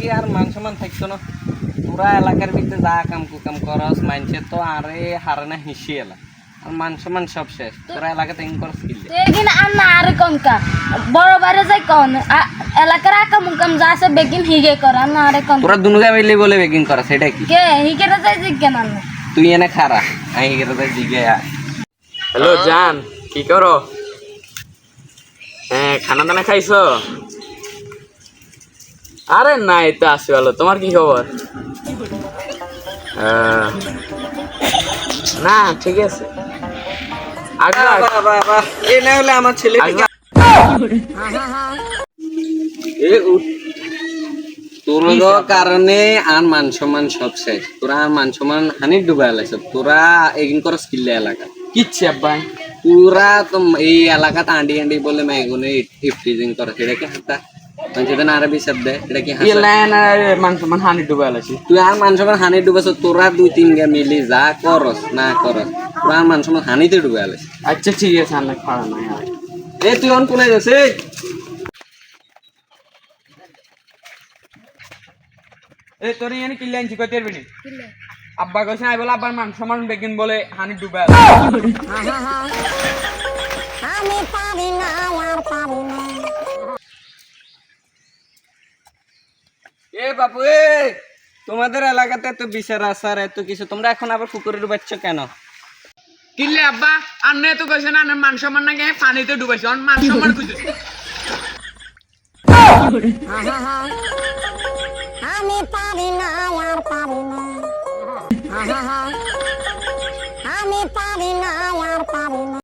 কি আর মান সম্মান থাকতো না তোরা এলাকার ভিতরে যা কাম কুকাম করস মানছে তো আরে হারে না হিসি এলা আর মান সম্মান সব শেষ তোরা এলাকাতে ইন করস কিলে বেগিন আন্না আর কনকা বড় বাইরে যাই কোন এলাকার আকা মুকাম যা আছে বেগিন হিগে কর আন্না আরে কোন তোরা দুনুগা মিলে বলে বেকিং করা সেটা কি কে হিগেরা যাই জিজ্ঞেন আন্না তুই এনে খারা আমি হিগেরা যাই জিগে হ্যালো জান কি করো হ্যাঁ খানা দানা খাইছো আরে না এই তো আসি ভালো তোমার কি খবর না ঠিক আছে এ না হলে আমার ছেলে তোর কারণে আর মান সম্মান সব শেষ তোরা আর মান সম্মান হানি ডুবাই লাগছে তোরা এগিন করস কিল্লে এলাকা কিচ্ছি আব্বা পুরা তো এই এলাকাতে আন্ডি আন্ডি বলে মেগুনে ইফটিজিং করে সেটা কি হাতা মানুষদের আরবি শব্দ এটা কি মান সম্মান হানি ডুবে আলাছি তুই আর মান সম্মান হানি ডুবেছ তোরা দুই তিন গা মিলি যা করস না করস তোরা আর মান সম্মান হানিতে ডুবে আলাছি আচ্ছা ঠিক আছে অনেক খারাপ নাই এ তুই অন কোনে যাচ্ছে এ তোর এনে কিল্লে আনছি কই তেরবি নি আব্বা কইছে আই বলে আব্বার মান সম্মান বেগিন বলে হানি ডুবে আমি পারি না আর পারি না এ বাপু এ তোমাদের এলাকাতে এত বিচার আসার এত কিছু তোমরা এখন আবার পুকুরে ডুবাচ্ছ কেন কিল্লে আব্বা আন্নে তো কইছে না মান সম্মান নাকি পানিতে ডুবাইছে মান সম্মান কইছে আমি পারি না আর পারি না